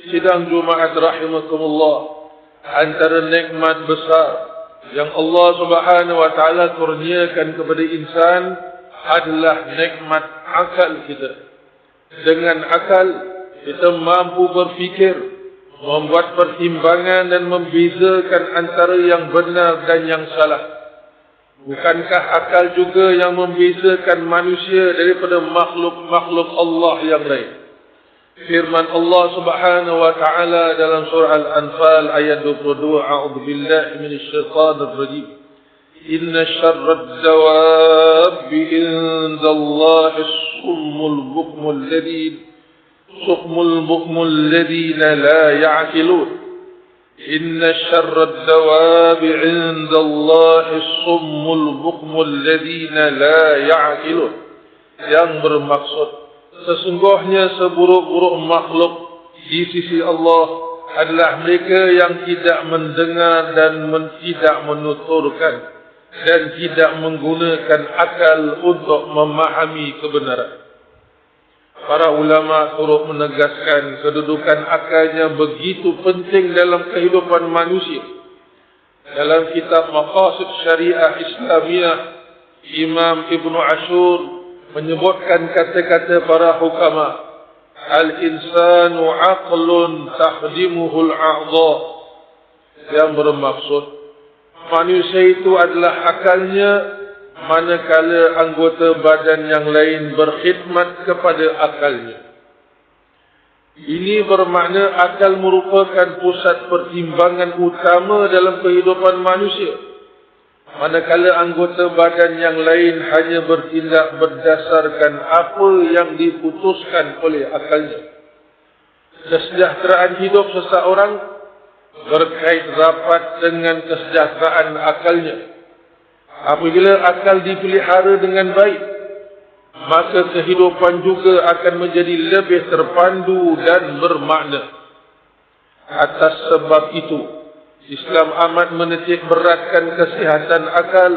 Sidang Jumaat rahimakumullah, antara nikmat besar yang Allah Subhanahu wa taala kurniakan kepada insan adalah nikmat akal kita. Dengan akal kita mampu berfikir, membuat pertimbangan dan membezakan antara yang benar dan yang salah. Bukankah akal juga yang membezakan manusia daripada makhluk-makhluk Allah yang lain? Firman Allah Subhanahu wa taala dalam surah Al-Anfal ayat 22, A'udzu billahi minasy syaithanir rajim. Inna syarrad dawabi indallahi summul bukmul ladina la ya'qilun. Inna syarrad dawabi indallahi summul bukmul ladina la ya'qilun. Yang bermaksud, sesungguhnya seburuk-buruk makhluk di sisi Allah adalah mereka yang tidak mendengar dan tidak menuturkan dan tidak menggunakan akal untuk memahami kebenaran. Para ulama turut menegaskan kedudukan akalnya begitu penting dalam kehidupan manusia. Dalam kitab Maqasid Syariah Islamiyah, Imam Ibn Ashur menyebutkan kata-kata para hukama, al-insanu aqlun takhdimuhul a'dha, yang bermaksud manusia itu adalah akalnya, manakala anggota badan yang lain berkhidmat kepada akalnya. Ini bermakna akal merupakan pusat pertimbangan utama dalam kehidupan manusia, manakala anggota badan yang lain hanya bertindak berdasarkan apa yang diputuskan oleh akalnya. Kesejahteraan hidup seseorang berkait rapat dengan kesejahteraan akalnya. Apabila akal dipelihara dengan baik, maka kehidupan juga akan menjadi lebih terpandu dan bermakna. Atas sebab itu, Islam amat menitik beratkan kesihatan akal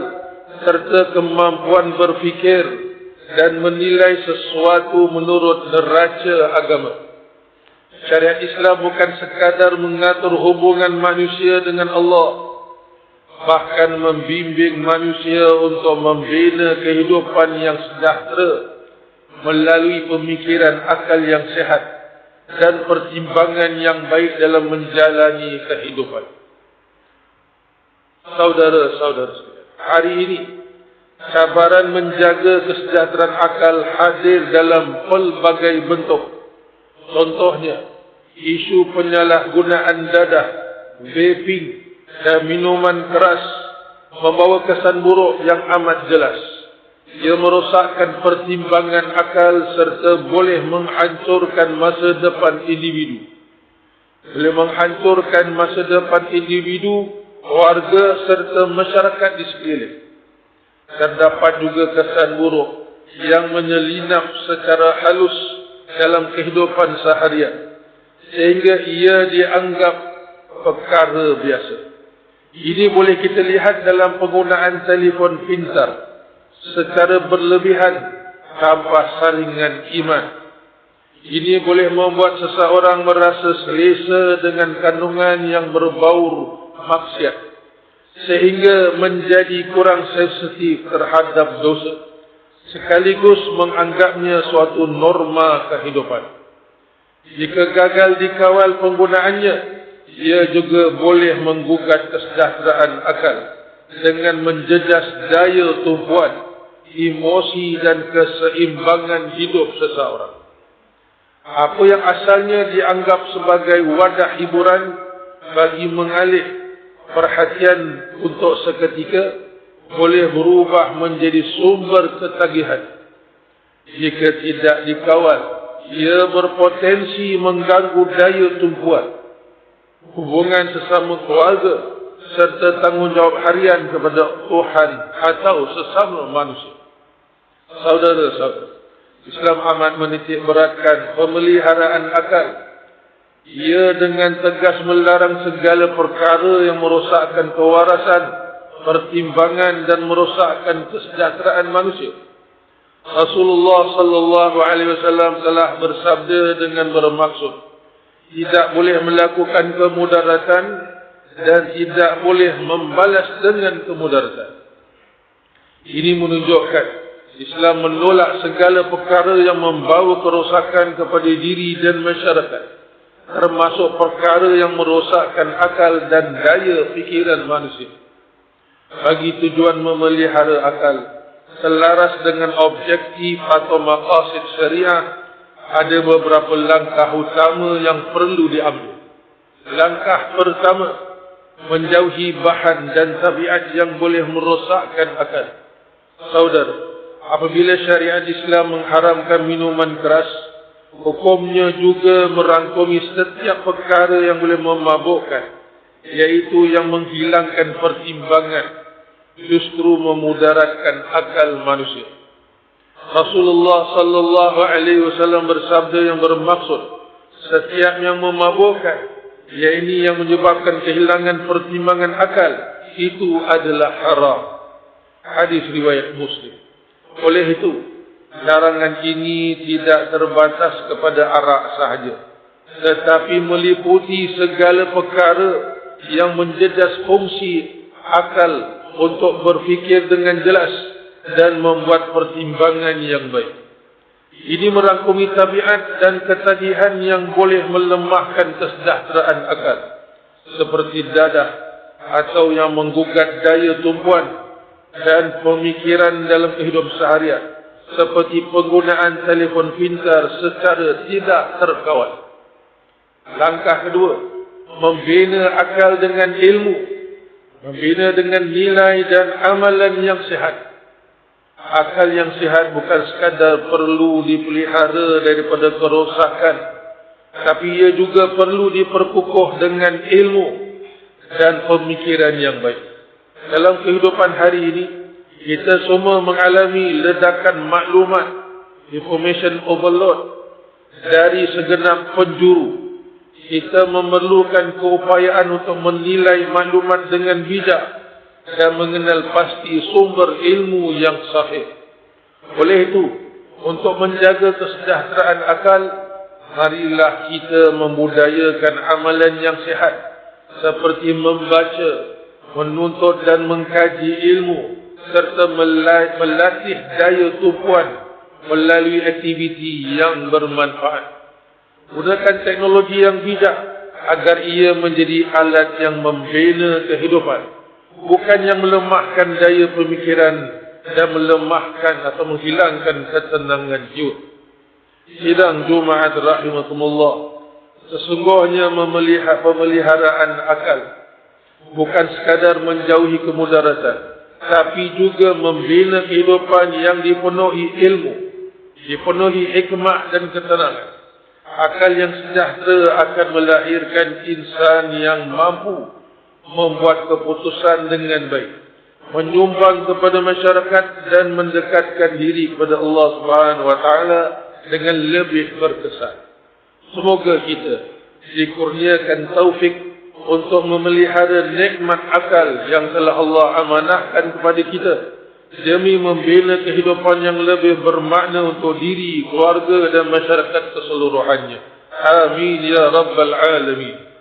serta kemampuan berfikir dan menilai sesuatu menurut neraca agama. Syariat Islam bukan sekadar mengatur hubungan manusia dengan Allah, bahkan membimbing manusia untuk membina kehidupan yang sejahtera melalui pemikiran akal yang sehat dan pertimbangan yang baik dalam menjalani kehidupan. Saudara-saudara, hari ini cabaran menjaga kesejahteraan akal hadir dalam pelbagai bentuk. Contohnya, isu penyalahgunaan dadah, vaping dan minuman keras membawa kesan buruk yang amat jelas. Ia merosakkan pertimbangan akal serta boleh menghancurkan masa depan individu. Boleh menghancurkan masa depan individu, warga serta masyarakat di sekeliling. Terdapat juga kesan buruk yang menyelinap secara halus dalam kehidupan seharian, sehingga ia dianggap perkara biasa. Ini boleh kita lihat dalam penggunaan telefon pintar secara berlebihan tanpa saringan iman. Ini boleh membuat seseorang merasa selesa dengan kandungan yang berbau maksiat, sehingga menjadi kurang sensitif terhadap dosa, sekaligus menganggapnya suatu norma kehidupan. Jika gagal dikawal penggunaannya, ia juga boleh menggugat kesejahteraan akal dengan menjejas daya tumpuan, emosi dan keseimbangan hidup seseorang. Apa yang asalnya dianggap sebagai wadah hiburan bagi mengalih perhatian untuk seketika, boleh berubah menjadi sumber ketagihan. Jika tidak dikawal, ia berpotensi mengganggu daya tumpuan, hubungan sesama keluarga serta tanggungjawab harian kepada Tuhan atau sesama manusia. Saudara-saudara, Islam amat menitik beratkan pemeliharaan akal. Ia dengan tegas melarang segala perkara yang merosakkan kewarasan, pertimbangan dan merosakkan kesejahteraan manusia. Rasulullah sallallahu alaihi wasallam telah bersabda dengan bermaksud, tidak boleh melakukan kemudaratan dan tidak boleh membalas dengan kemudaratan. Ini menunjukkan Islam menolak segala perkara yang membawa kerosakan kepada diri dan masyarakat, termasuk perkara yang merosakkan akal dan daya fikiran manusia. Bagi tujuan memelihara akal selaras dengan objektif atau maqasid syariah, ada beberapa langkah utama yang perlu diambil. Langkah pertama, menjauhi bahan dan tabiat yang boleh merosakkan akal. Saudara, apabila syariat Islam mengharamkan minuman keras, hukumnya juga merangkumi setiap perkara yang boleh memabukkan, iaitu yang menghilangkan pertimbangan, justru memudaratkan akal manusia. Rasulullah sallallahu alaihi wasallam bersabda yang bermaksud, setiap yang memabukkan, iaitu yang menyebabkan kehilangan pertimbangan akal, itu adalah haram. Hadis riwayat Muslim. Oleh itu, larangan ini tidak terbatas kepada arak sahaja, tetapi meliputi segala perkara yang menjejas fungsi akal untuk berfikir dengan jelas dan membuat pertimbangan yang baik. Ini merangkumi tabiat dan ketagihan yang boleh melemahkan kesejahteraan akal, seperti dadah atau yang menggugat daya tumpuan dan pemikiran dalam kehidupan seharian, seperti penggunaan telefon pintar secara tidak terkawal. Langkah kedua, membina akal dengan ilmu, membina dengan nilai dan amalan yang sihat. Akal yang sihat bukan sekadar perlu dipelihara daripada kerosakan, tapi ia juga perlu diperkukuh dengan ilmu dan pemikiran yang baik. Dalam kehidupan hari ini, kita semua mengalami ledakan maklumat, information overload dari segenap penjuru. Kita memerlukan keupayaan untuk menilai maklumat dengan bijak dan mengenal pasti sumber ilmu yang sahih. Oleh itu, untuk menjaga kesejahteraan akal, marilah kita membudayakan amalan yang sihat, seperti membaca, menuntut dan mengkaji ilmu, serta melatih daya tumpuan melalui aktiviti yang bermanfaat. Gunakan teknologi yang bijak agar ia menjadi alat yang membina kehidupan, bukan yang melemahkan daya pemikiran dan melemahkan atau menghilangkan ketenangan jiwa. Sidang Jumaat rahimakumullah, sesungguhnya pemeliharaan akal bukan sekadar menjauhi kemudaratan, tapi juga membina kehidupan yang dipenuhi ilmu, dipenuhi hikmah dan ketenangan. Akal yang sejahtera akan melahirkan insan yang mampu membuat keputusan dengan baik, menyumbang kepada masyarakat dan mendekatkan diri kepada Allah Subhanahu wa taala dengan lebih berkesan. Semoga kita dikurniakan taufik untuk memelihara nikmat akal yang telah Allah amanahkan kepada kita, demi membina kehidupan yang lebih bermakna untuk diri, keluarga dan masyarakat keseluruhannya. Amin ya rabbal alamin.